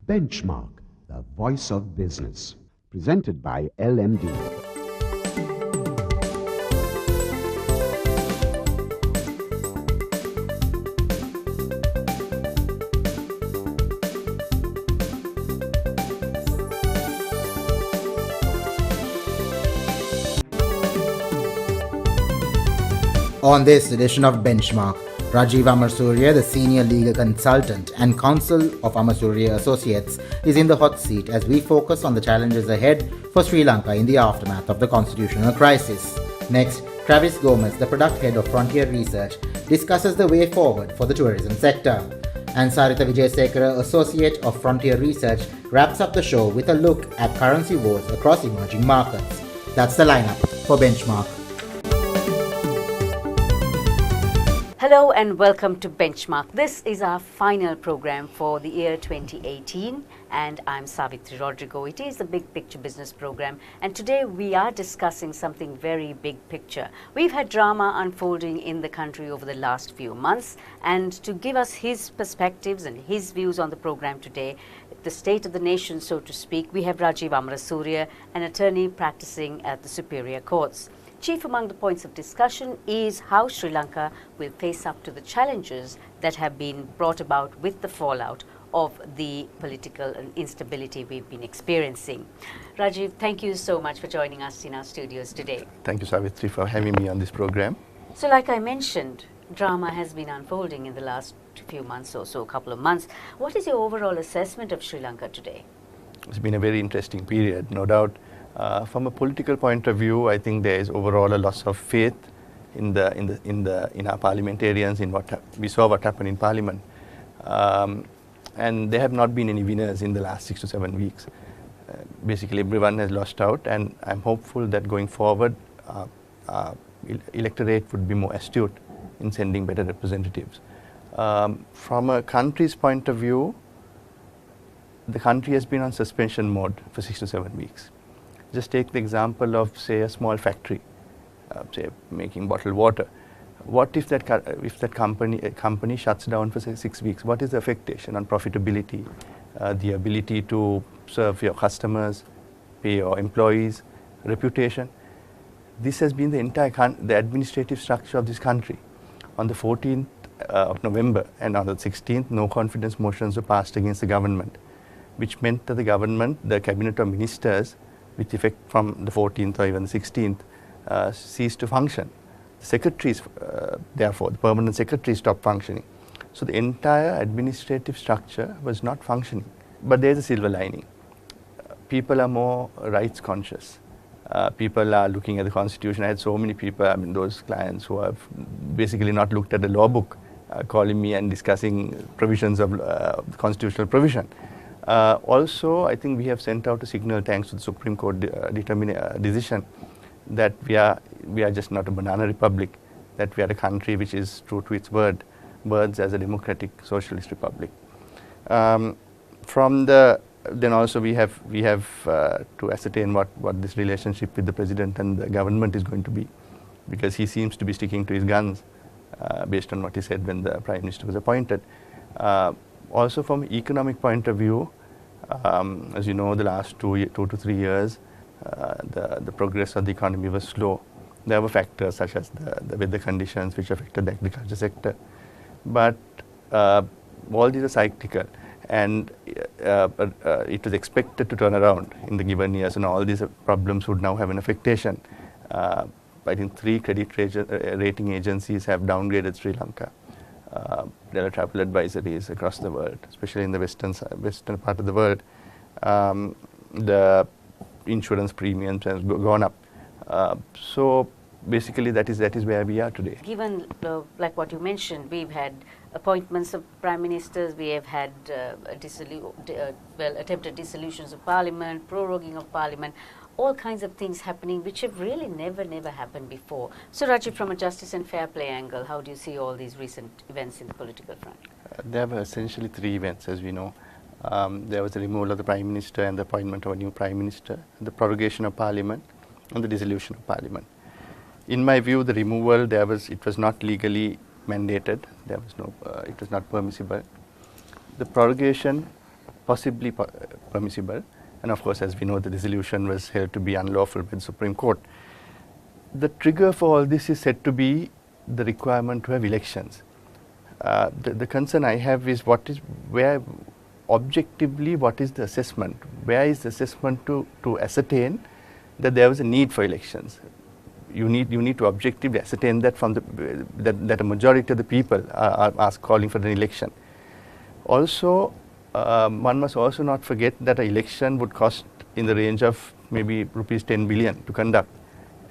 Benchmark, the voice of business. Presented by LMD. On this edition of Benchmark, Rajeev Amarasuriya, the senior legal consultant and counsel of Amarasuriya Associates, is in the hot seat as we focus on the challenges ahead for Sri Lanka in the aftermath of the constitutional crisis. Next, Travis Gomez, the product head of Frontier Research, discusses the way forward for the tourism sector. And Saritha Wijayasekara, associate of Frontier Research, wraps up the show with a look at currency wars across emerging markets. That's the lineup for Benchmark. Hello and welcome to Benchmark. This is our final program for the year 2018 and I'm Savitri Rodrigo. It is the Big Picture Business Program and today we are discussing something very big picture. We've had drama unfolding in the country over the last few months, and to give us his perspectives and his views on the program today, the state of the nation so to speak, we have Rajeev Amarasuriya, an attorney practicing at the Superior Courts. Chief among the points of discussion is how Sri Lanka will face up to the challenges that have been brought about with the fallout of the political instability we've been experiencing. Rajeev, thank you so much for joining us in our studios today. Thank you, Savitri, for having me on this program. So like I mentioned, drama has been unfolding in the last few months or so, couple of months. What is your overall assessment of Sri Lanka today? It's been a very interesting period, no doubt. From a political point of view, I think there is overall a loss of faith in our parliamentarians, in we saw what happened in Parliament, and there have not been any winners in the last 6 to 7 weeks. Basically, everyone has lost out, and I'm hopeful that going forward, electorate would be more astute in sending better representatives. From a country's point of view, the country has been on suspension mode for 6 to 7 weeks. Just take the example of, say, a small factory, say, making bottled water. What if that company shuts down for, say, 6 weeks? What is the affectation on profitability, the ability to serve your customers, pay your employees, reputation? This has been the entire the administrative structure of this country. On the 14th of November and on the 16th, no confidence motions were passed against the government, which meant that the cabinet of ministers, with effect from the 14th or even the 16th, ceased to function. The secretaries, therefore, the permanent secretaries stopped functioning. So the entire administrative structure was not functioning. But there's a silver lining. People are more rights conscious. People are looking at the constitution. I had so many people, I mean, those clients who have basically not looked at the law book, calling me and discussing provisions of the constitutional provision. Also, I think we have sent out a signal, thanks to the Supreme Court decision, that we are just not a banana republic, that we are a country which is true to its words as a democratic socialist republic. Then also we have to ascertain what this relationship with the president and the government is going to be, because he seems to be sticking to his guns based on what he said when the Prime Minister was appointed. Also, from an economic point of view, as you know, the last 2 to 3 years, the progress of the economy was slow. There were factors such as the weather conditions which affected the agriculture sector. But all these are cyclical, and it was expected to turn around in the given years, and all these problems would now have an affectation. I think 3 credit rating agencies have downgraded Sri Lanka. There are travel advisories across the world, especially in the western part of the world. The insurance premiums have gone up. So basically, that is where we are today. Given like what you mentioned, we've had appointments of prime ministers, we have had attempted dissolutions of parliament, proroguing of parliament, all kinds of things happening which have really never happened before. So Rajiv, from a justice and fair play angle, how do you see all these recent events in the political front? There were essentially 3 events, as we know. There was the removal of the Prime Minister and the appointment of a new Prime Minister, the prorogation of Parliament and the dissolution of Parliament. In my view, the removal, it was not legally mandated. It was not permissible. The prorogation possibly permissible. And of course, as we know, the resolution was held to be unlawful by the Supreme Court. The trigger for all this is said to be the requirement to have elections. The concern I have is where objectively what is the assessment? Where is the assessment to ascertain that there was a need for elections? You need to objectively ascertain that from that a majority of the people are calling for an election. Also, one must also not forget that an election would cost in the range of maybe rupees 10 billion to conduct.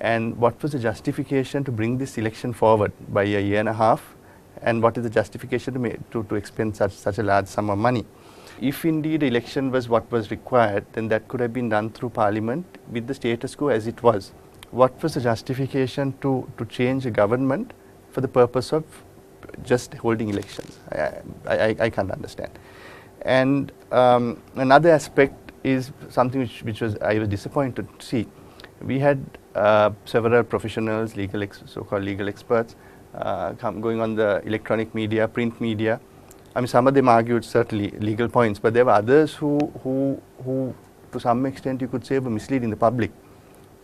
And what was the justification to bring this election forward by a year and a half? And what is the justification to expend such a large sum of money? If indeed election was what was required, then that could have been done through Parliament with the status quo as it was. What was the justification to change a government for the purpose of just holding elections? I can't understand. And another aspect is something which I was disappointed to see. We had several professionals, so-called legal experts, going on the electronic media, print media. I mean, some of them argued certainly legal points, but there were others who to some extent you could say were misleading the public.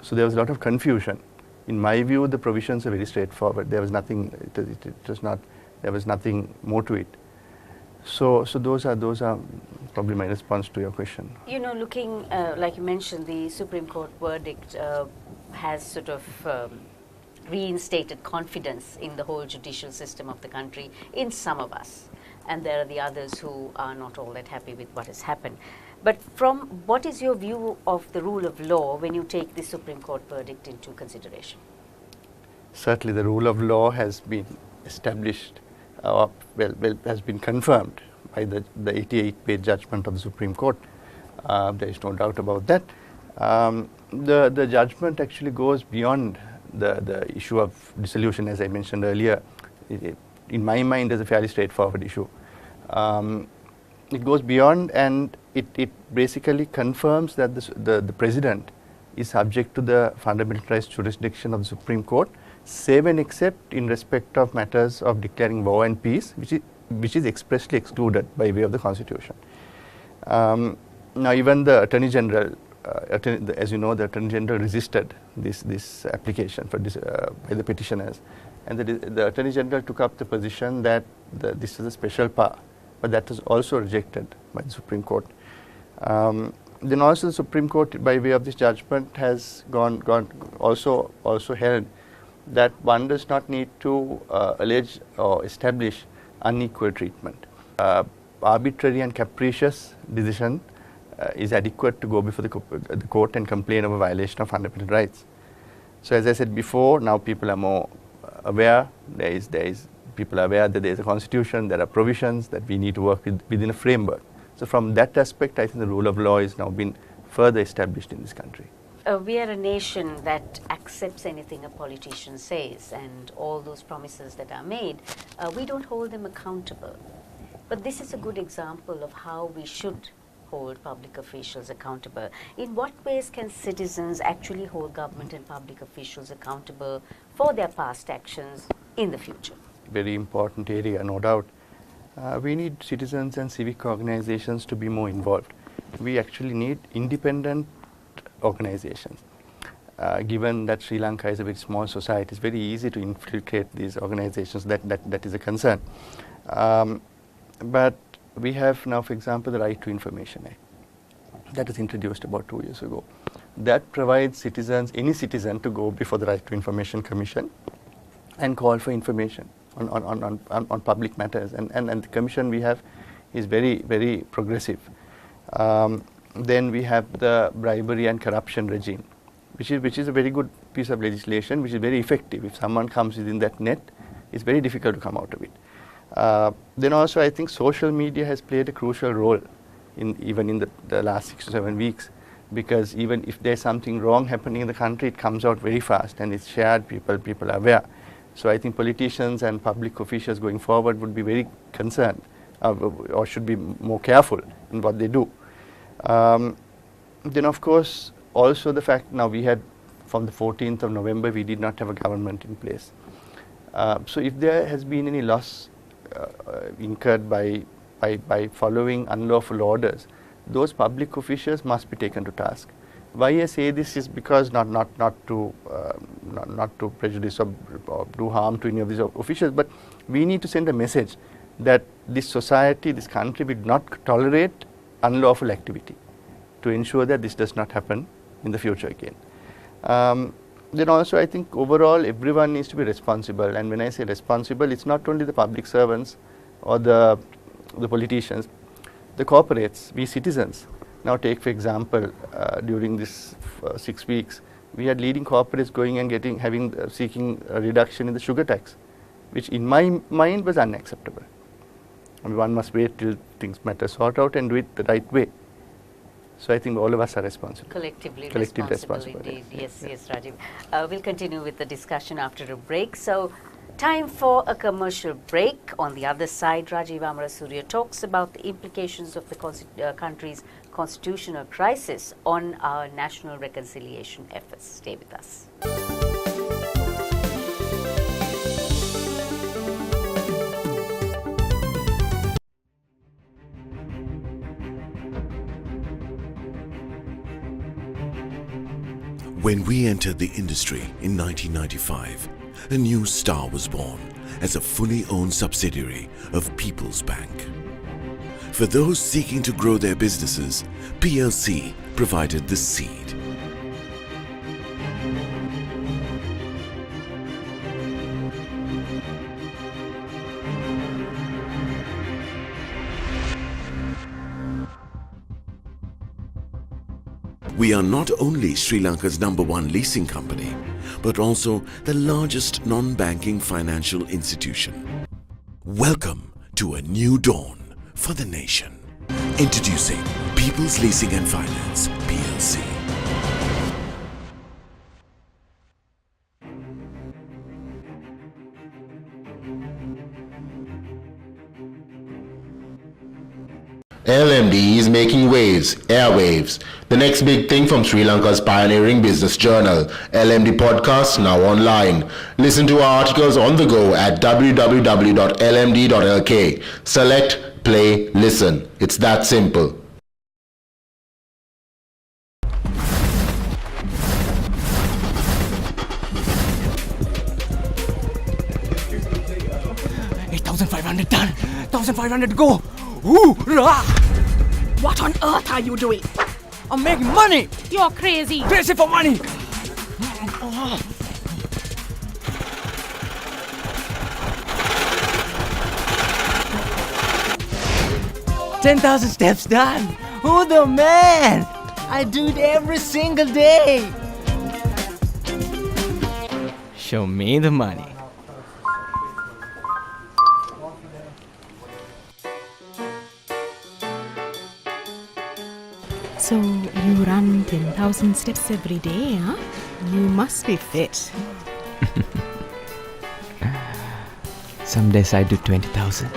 So there was a lot of confusion. In my view, the provisions are very straightforward. There was nothing. There was nothing more to it. So those are probably my response to your question. You know, looking like you mentioned, the Supreme Court verdict has sort of reinstated confidence in the whole judicial system of the country in some of us, and there are the others who are not all that happy with what has happened. But what is your view of the rule of law when you take the Supreme Court verdict into consideration? Certainly, the rule of law has been established, has been confirmed by the 88-page judgment of the Supreme Court. There is no doubt about that. The judgment actually goes beyond the issue of dissolution, as I mentioned earlier. In my mind, is a fairly straightforward issue. It goes beyond, and it basically confirms that the President is subject to the fundamental rights jurisdiction of the Supreme Court, save and except in respect of matters of declaring war and peace, which is expressly excluded by way of the Constitution. Now, even the Attorney General, as you know, the Attorney General resisted this application for by the petitioners, and the Attorney General took up the position that this is a special power, but that was also rejected by the Supreme Court. Then also the Supreme Court, by way of this judgment, has also held that one does not need to allege or establish unequal treatment. Arbitrary and capricious decision is adequate to go before the court and complain of a violation of fundamental rights. So as I said before, now people are more aware. People are aware that there is a constitution, there are provisions that we need to work within a framework. So from that aspect, I think the rule of law is now been further established in this country. We are a nation that accepts anything a politician says, and all those promises that are made, we don't hold them accountable. But this is a good example of how we should hold public officials accountable. In what ways can citizens actually hold government and public officials accountable for their past actions in the future? Very important area, no doubt. We need citizens and civic organizations to be more involved. We actually need independent organizations. Given that Sri Lanka is a very small society, it's very easy to infiltrate these organizations. That is a concern. But we have now, for example, the Right to Information Act that was introduced about 2 years ago. That provides citizens, any citizen, to go before the Right to Information Commission and call for information on public matters. And the commission we have is very, very progressive. Then we have the bribery and corruption regime, which is a very good piece of legislation, which is very effective. If someone comes within that net, it's very difficult to come out of it. Then also, I think social media has played a crucial role even in the last 6 to 7 weeks, because even if there's something wrong happening in the country, it comes out very fast and it's shared. People are aware. So I think politicians and public officials going forward would be very concerned or should be more careful in what they do. Then of course also the fact now we had from the 14th of November we did not have a government in place. So if there has been any loss incurred by following unlawful orders, those public officials must be taken to task. Why I say this is because not to prejudice or do harm to any of these officials, but we need to send a message that this society, this country will not tolerate unlawful activity, to ensure that this does not happen in the future again. Then also I think overall everyone needs to be responsible, and when I say responsible, it's not only the public servants or the politicians, the corporates, we citizens. Now take for example, during this 6 weeks, we had leading corporates going and seeking a reduction in the sugar tax, which in my mind was unacceptable. I mean, one must wait till things matter sort out and do it the right way. So I think all of us are responsible. Collectively responsible indeed. Yes, Rajeev. We'll continue with the discussion after a break. So time for a commercial break. On the other side, Rajeev Amarasuriya talks about the implications of the country's constitutional crisis on our national reconciliation efforts. Stay with us. When we entered the industry in 1995, a new star was born as a fully owned subsidiary of People's Bank. For those seeking to grow their businesses, PLC provided the seed. We are not only Sri Lanka's #1 leasing company, but also the largest non-banking financial institution. Welcome to a new dawn for the nation. Introducing People's Leasing and Finance, PLC. LMD is making waves, airwaves. The next big thing from Sri Lanka's pioneering business journal, LMD Podcast, now online. Listen to our articles on the go at www.lmd.lk. Select, play, listen. It's that simple. $8,500 done. 1,500 to go. Hoorah! What on earth are you doing? I'm making money. You're crazy. Crazy for money. 10,000 steps done. Who the man? I do it every single day. Show me the money. So you run 10,000 steps every day, huh? You must be fit. Some days I do 20,000.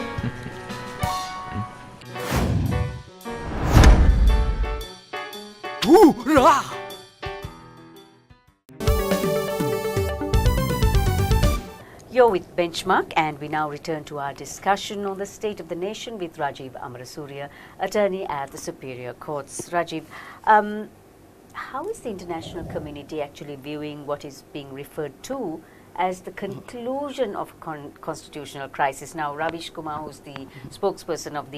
Hoorah! You're with Benchmark, and we now return to our discussion on the state of the nation with Rajeev Amarasuriya, attorney at the Superior Courts. Rajeev, how is the international community actually viewing what is being referred to as the conclusion of constitutional crisis? Now, Ravish Kumar, who's the spokesperson of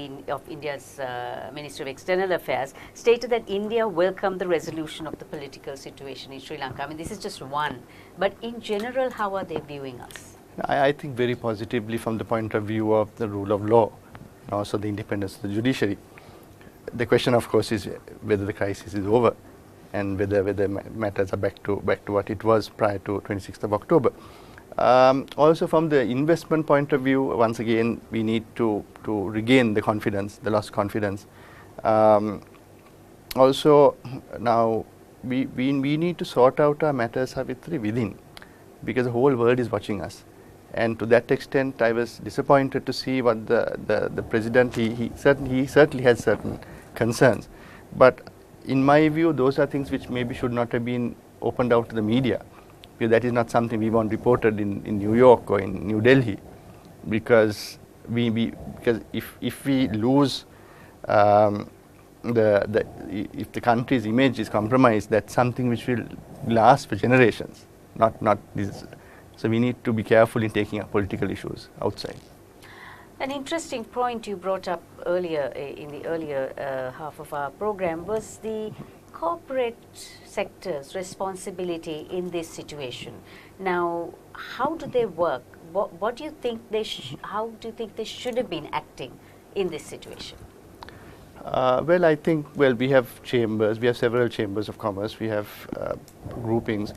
India's Ministry of External Affairs, stated that India welcomed the resolution of the political situation in Sri Lanka. I mean, this is just one, but in general, how are they viewing us? I think very positively from the point of view of the rule of law, and also the independence of the judiciary. The question, of course, is whether the crisis is over and whether matters are back to what it was prior to 26th of October. Also from the investment point of view, once again, we need to regain the confidence, the lost confidence. Also, now we need to sort out our matters, Savitri, within, because the whole world is watching us. And to that extent, I was disappointed to see what the president, he certainly has certain concerns. But in my view, those are things which maybe should not have been opened out to the media, because that is not something we want reported in New York or in New Delhi, because if we lose if the country's image is compromised, that's something which will last for generations, not this. So we need to be careful in taking up political issues outside. An interesting point you brought up earlier, in the earlier half of our program, was the corporate sector's responsibility in this situation. Now, how do they work? What do you think how do you think they should have been acting in this situation? Well, I think, we have chambers, we have several chambers of commerce, we have groupings.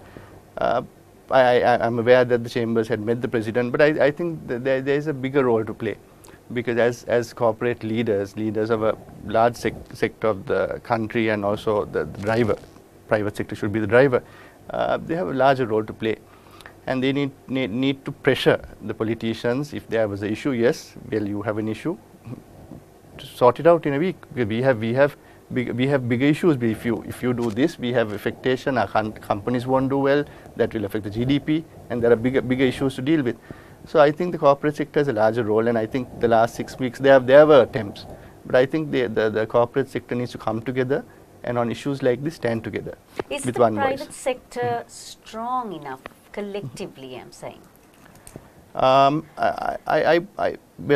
I'm aware that the chambers had met the president, but I think that there is a bigger role to play, because as corporate leaders of a large sector of the country, and also the driver, private sector should be the driver, they have a larger role to play. And they need to pressure the politicians. If there was an issue, yes, well, you have an issue, to sort it out in a week. We have bigger issues. If you do this, we have affectation. Our companies won't do well. That will affect the GDP, and there are bigger issues to deal with. So I think the corporate sector has a larger role, and I think the last 6 weeks there were attempts, but I think the corporate sector needs to come together, and on issues like this stand together Is with the one private voice. sector strong enough collectively, I'm saying? Well,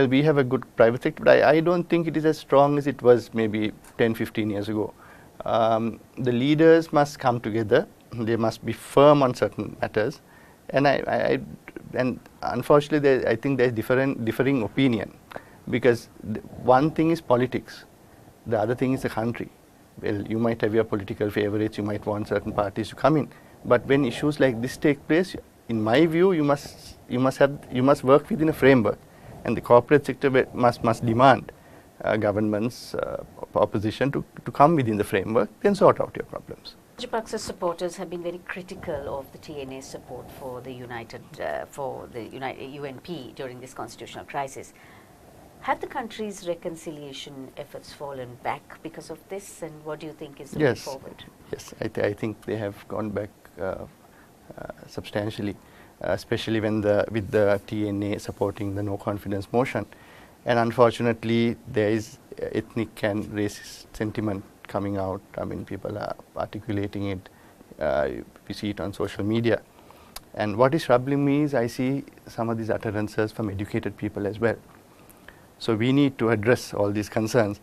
we have a good private sector, but I don't think it is as strong as it was maybe 10, 15 years ago. The leaders must come together. They must be firm on certain matters, and unfortunately, I think there's differing opinion, because one thing is politics, the other thing is the country. Well, you might have your political favorites, you might want certain parties to come in, but when issues like this take place, in my view, you must work within a framework, and the corporate sector must demand governments, opposition to come within the framework, then sort out your problems. Rajapaksa's supporters have been very critical of the TNA's support for the UNP during this constitutional crisis. Have the country's reconciliation efforts fallen back because of this, and what do you think is the way forward? Yes, I think they have gone back substantially, especially with the TNA supporting the no confidence motion. And unfortunately, there is ethnic and racist sentiment coming out. I mean, people are articulating it. We see it on social media. And what is troubling me is I see some of these utterances from educated people as well. So we need to address all these concerns.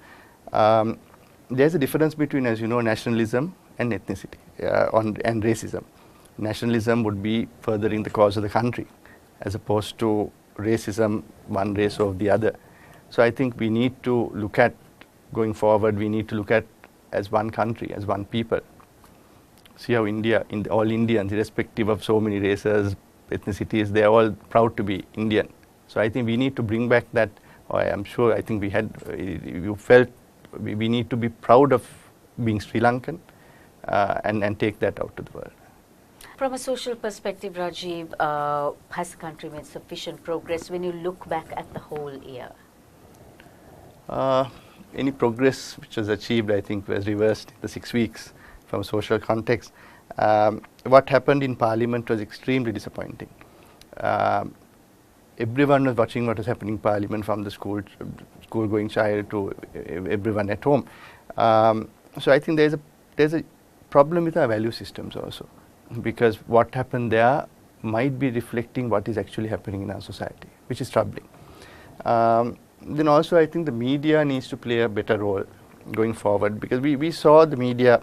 There's a difference between, as you know, nationalism and ethnicity and racism. Nationalism would be furthering the cause of the country, as opposed to racism, one race over the other. So I think we need to look at, going forward, we need to look at as one country, as one people. See how all Indians, irrespective of so many races, ethnicities, they are all proud to be Indian. So I think we need to bring back that, I think you felt we need to be proud of being Sri Lankan, and take that out to the world. From a social perspective, Rajeev, has the country made sufficient progress when you look back at the whole year? Any progress which was achieved, I think, was reversed in the 6 weeks from a social context. What happened in Parliament was extremely disappointing. Everyone was watching what was happening in Parliament, from the school-going child to everyone at home. So I think there's a problem with our value systems also, because what happened there might be reflecting what is actually happening in our society, which is troubling. Then also I think the media needs to play a better role going forward, because we saw the media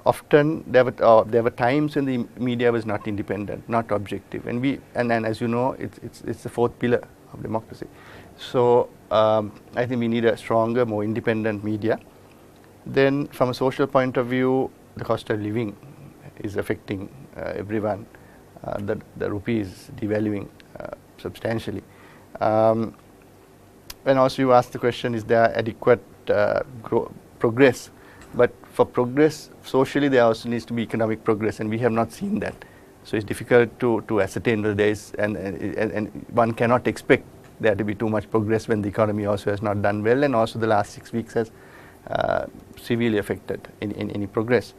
often, there were times when the media was not independent, not objective, and then as you know, it's the fourth pillar of democracy. So I think we need a stronger, more independent media. Then from a social point of view, the cost of living is affecting everyone. The rupee is devaluing substantially. And also you asked the question, is there adequate progress? But for progress, socially there also needs to be economic progress, and we have not seen that. So it's difficult to ascertain whether there is, and one cannot expect there to be too much progress when the economy also has not done well, and also the last 6 weeks has severely affected any progress.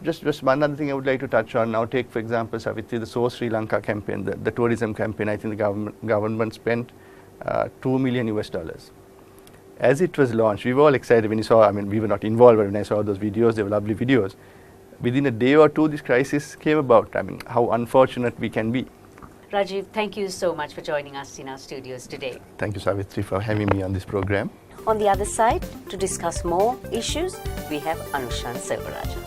Just one other thing I would like to touch on now. Take, for example, Savitri, the So Sri Lanka campaign, the tourism campaign. I think the government spent $2 million US. as it was launched, we were all excited when you saw, I mean, we were not involved, but when I saw those videos, they were lovely videos. Within a day or two, this crisis came about. I mean, how unfortunate we can be. Rajeev, thank you so much for joining us in our studios today. Thank you, Savitri, for having me on this program. On the other side, to discuss more issues, we have Anushan Selvarajan.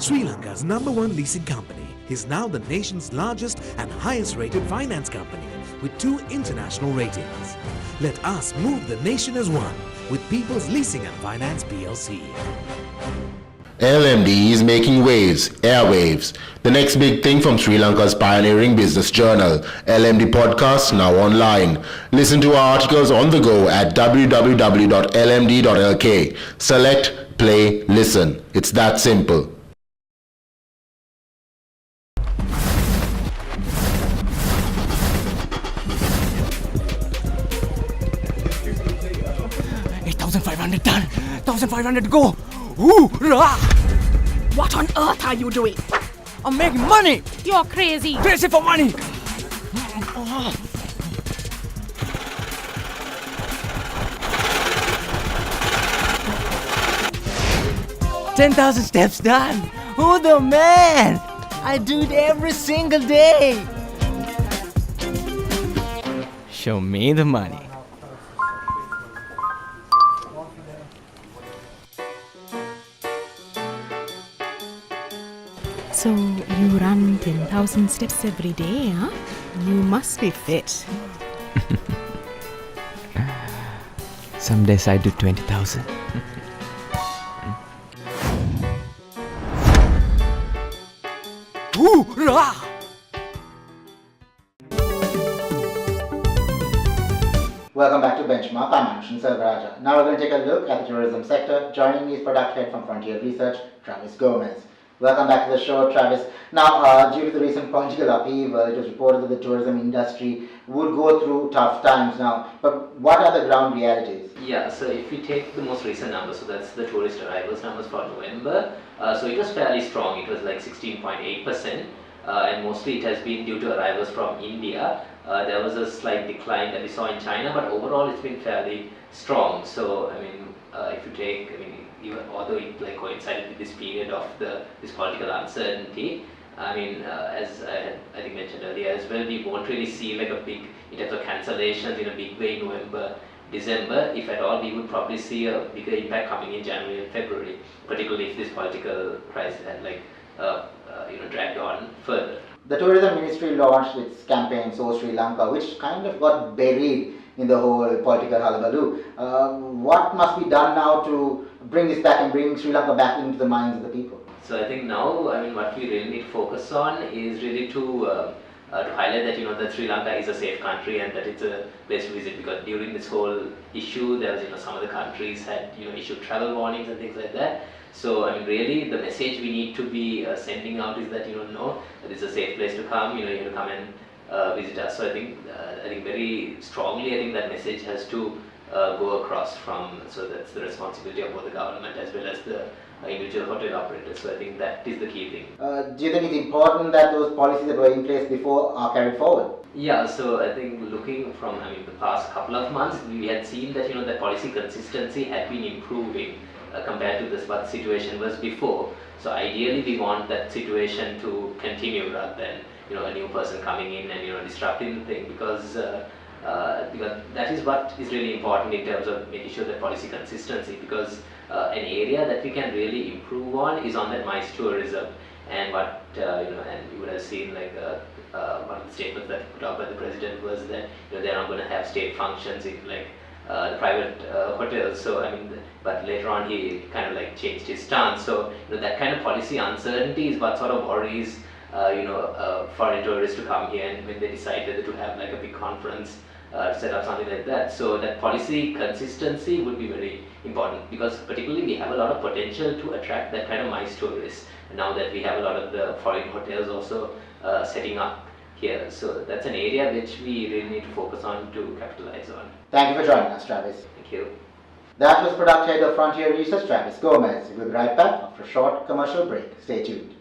Sri Lanka's #1 leasing company is now the nation's largest and highest rated finance company with 2 international ratings. Let us move the nation as one with People's Leasing and Finance PLC. LMD is making waves, airwaves. The next big thing from Sri Lanka's pioneering business journal, LMD Podcast, now online. Listen to our articles on the go at www.lmd.lk. Select, play, listen. It's that simple. $8,500 done. 1,500 to go. Hoorah! What on earth are you doing? I'm making money. You're crazy. Crazy for money. 10,000 steps done. Who the man? I do it every single day. Show me the money. So you run 10,000 steps every day, huh? You must be fit. Some days I do 20,000. Hoorah! Welcome back to Benchmark. I'm Anushan Selvarajan. Now we're going to take a look at the tourism sector. Joining me is product head from Frontier Research, Travis Gomez. Welcome back to the show, Travis. Now, due to the recent political upheaval, it was reported that the tourism industry would go through tough times now. But what are the ground realities? Yeah, so if we take the most recent numbers, so that's the tourist arrivals numbers for November, so it was fairly strong. It was like 16.8%, and mostly it has been due to arrivals from India. There was a slight decline that we saw in China, but overall it's been fairly strong. So, I mean, if you take, I mean, even although it like coincided with this period of this political uncertainty, I mean, as I think mentioned earlier as well, we won't really see like a big, in terms of cancellations in a big way in November, December. If at all, we would probably see a bigger impact coming in January and February, particularly if this political crisis had like, dragged on further. The tourism ministry launched its campaign, So Sri Lanka, which kind of got buried in the whole political hullabaloo. What must be done now to bring this back and bring Sri Lanka back into the minds of the people? So I think now, I mean, what we really need to focus on is really to highlight that that Sri Lanka is a safe country and that it's a place to visit, because during this whole issue, there was some of the countries had issued travel warnings and things like that. So I mean, really, the message we need to be sending out is that no, that it's a safe place to come. You have to come and visit us. So I think very strongly, I think that message has to go across from. So that's the responsibility of both the government as well as the individual hotel operators. So I think that is the key thing. Do you think it's important that those policies that were in place before are carried forward? Yeah, so I think looking from the past couple of months, we had seen that that policy consistency had been improving compared to what the situation was before. So ideally, we want that situation to continue rather than a new person coming in and disrupting the thing, because that is what is really important in terms of making sure that policy consistency, because an area that we can really improve on is on that MICE tourism. And what and you would have seen like one of the statements that put out by the president was that they're not going to have state functions in like the private hotels. So I mean, but later on he kind of like changed his stance. So that kind of policy uncertainty is what sort of worries foreign tourists to come here, and when they decide whether to have like a big conference, set up something like that. So that policy consistency would be very important, because particularly we have a lot of potential to attract that kind of MICE tourists now that we have a lot of the foreign hotels also setting up here. So that's an area which we really need to focus on to capitalize on. Thank you for joining us, Travis. Thank you. That was product head of Frontier Research, Travis Gomez. We'll be right back after a short commercial break. Stay tuned.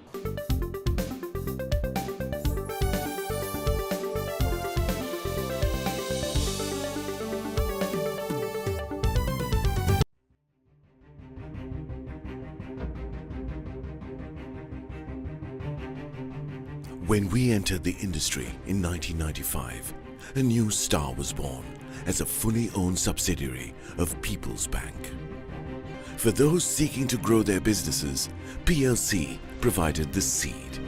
When we entered the industry in 1995, a new star was born as a fully owned subsidiary of People's Bank. For those seeking to grow their businesses, PLC provided the seed.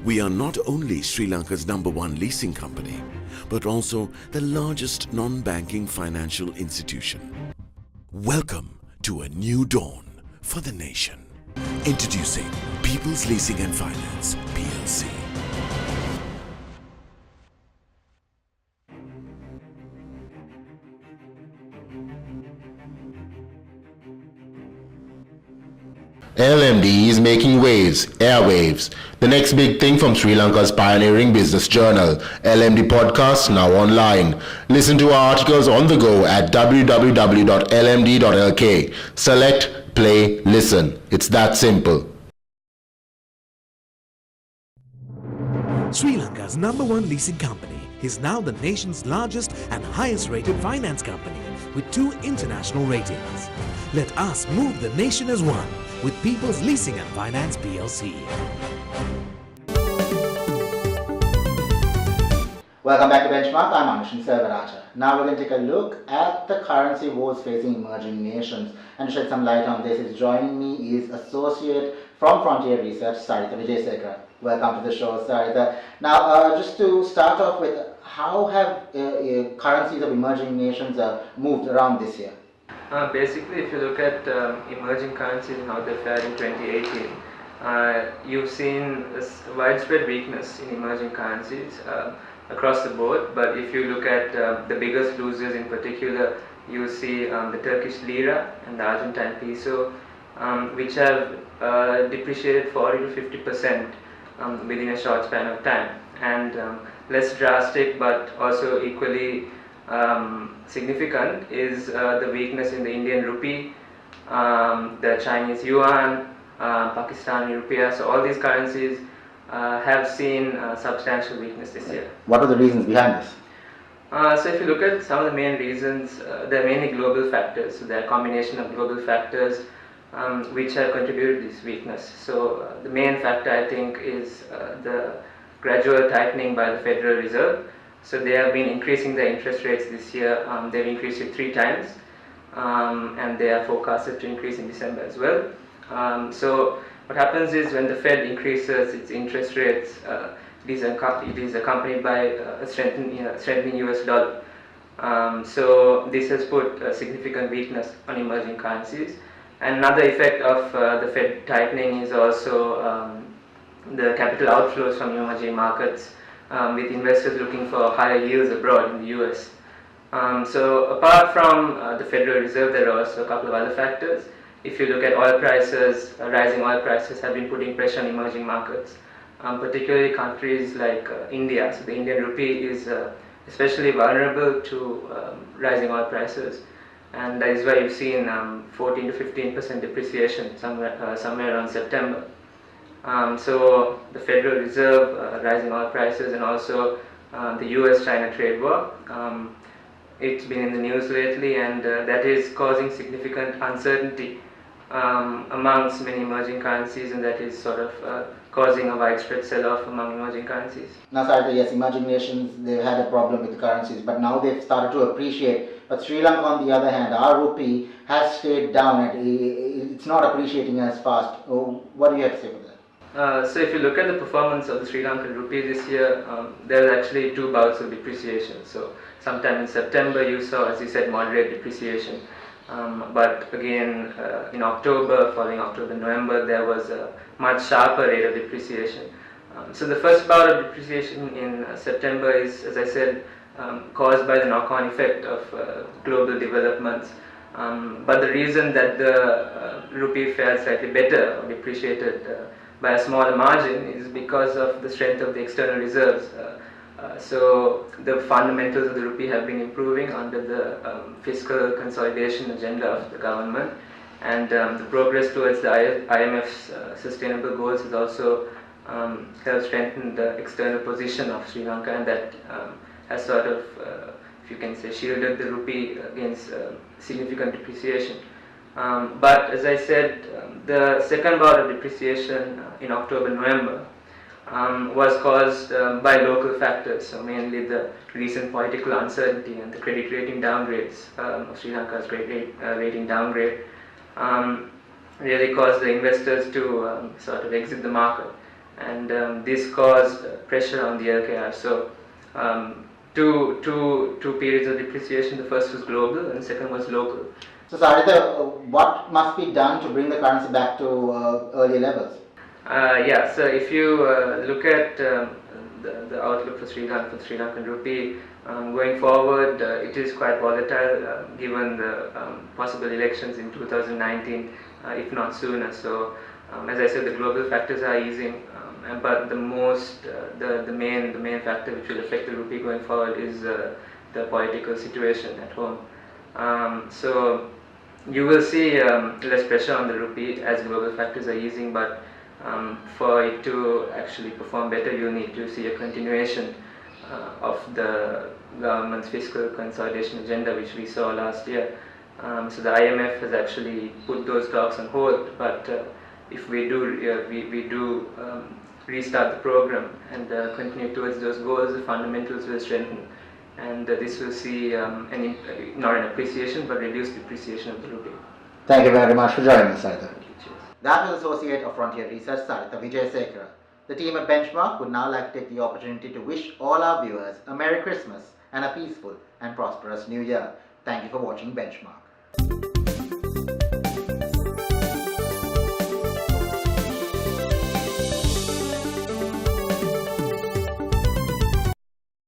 We are not only Sri Lanka's #1 leasing company, but also the largest non-banking financial institution. Welcome to a new dawn for the nation. Introducing People's Leasing and Finance, PLC. LMD is making waves, airwaves. The next big thing from Sri Lanka's pioneering business journal, LMD Podcast, now online. Listen to our articles on the go at www.lmd.lk. Select, play, listen. It's that simple. Sri Lanka's #1 leasing company is now the nation's largest and highest rated finance company with 2 international ratings. Let us move the nation as one with People's Leasing and Finance PLC. Welcome back to Benchmark. I'm Anushin Selvaraja. Now we're going to take a look at the currency wars facing emerging nations. And to shed some light on this, joining me is Associate from Frontier Research, Saritha Vijaysekara. Welcome to the show, Saritha. Now, just to start off with, how have currencies of emerging nations moved around this year? Basically, if you look at emerging currencies and how they fared in 2018, you've seen widespread weakness in emerging currencies across the board. But if you look at the biggest losers in particular, you see the Turkish lira and the Argentine peso, which have depreciated 40 to 50% within a short span of time. And less drastic but also equally significant is the weakness in the Indian rupee, the Chinese yuan, Pakistani rupiah. So all these currencies have seen substantial weakness this year. What are the reasons behind this? So if you look at some of the main reasons, there are mainly global factors. So there are a combination of global factors which have contributed to this weakness. So the main factor, I think, is the gradual tightening by the Federal Reserve. So they have been increasing their interest rates this year. They've increased it 3 times, and they are forecasted to increase in December as well. So what happens is when the Fed increases its interest rates, it is accompanied by a strengthening US dollar. So this has put a significant weakness on emerging currencies. And another effect of the Fed tightening is also the capital outflows from emerging markets, with investors looking for higher yields abroad in the US. So apart from the Federal Reserve, there are also a couple of other factors. If you look at oil prices, rising oil prices have been putting pressure on emerging markets, particularly countries like India. So the Indian rupee is especially vulnerable to rising oil prices, and that is why you've seen 14 to 15% depreciation somewhere around September. So the Federal Reserve, rising oil prices, and also the US-China trade war. It's been in the news lately, and that is causing significant uncertainty amongst many emerging currencies, and that is sort of causing a widespread sell-off among emerging currencies. Now, Saritha, yes, emerging nations, they've had a problem with the currencies, but now they've started to appreciate. But Sri Lanka, on the other hand, our rupee has stayed down, and it's not appreciating as fast. What do you have to say for that? So if you look at the performance of the Sri Lankan rupee this year, there are actually 2 bouts of depreciation. So sometime in September you saw, as you said, moderate depreciation. But again, in October, following October, November, there was a much sharper rate of depreciation. So the first bout of depreciation in September is, as I said, caused by the knock-on effect of global developments. But the reason that the rupee fared slightly better or depreciated by a smaller margin is because of the strength of the external reserves. So the fundamentals of the rupee have been improving under the fiscal consolidation agenda of the government, and the progress towards the IMF's sustainable goals has also help strengthen the external position of Sri Lanka, and that has sort of, if you can say, shielded the rupee against significant depreciation. But as I said, the second bout of depreciation in October-November was caused by local factors, so mainly the recent political uncertainty and the credit rating downgrades of Sri Lanka's credit rating downgrade really caused the investors to sort of exit the market, and this caused pressure on the LKR. So two periods of depreciation. The first was global and the second was local. So Saritha, what must be done to bring the currency back to earlier levels? Yeah, so if you look at the outlook for Sri Lanka, for Sri Lankan rupee, going forward, it is quite volatile given the possible elections in 2019, if not sooner. So, as I said, the global factors are easing, but the main factor which will affect the rupee going forward is the political situation at home. So, you will see less pressure on the rupee as global factors are easing, but for it to actually perform better, you need to see a continuation of the government's fiscal consolidation agenda, which we saw last year. So the IMF has actually put those talks on hold, but if we do restart the program and continue towards those goals, the fundamentals will strengthen, and this will see not an appreciation but reduced depreciation of the rupee. Thank you very much for joining us, Saritha. That was Associate of Frontier Research, Saritha Vijaysekara. The team at Benchmark would now like to take the opportunity to wish all our viewers a Merry Christmas and a peaceful and prosperous New Year. Thank you for watching Benchmark.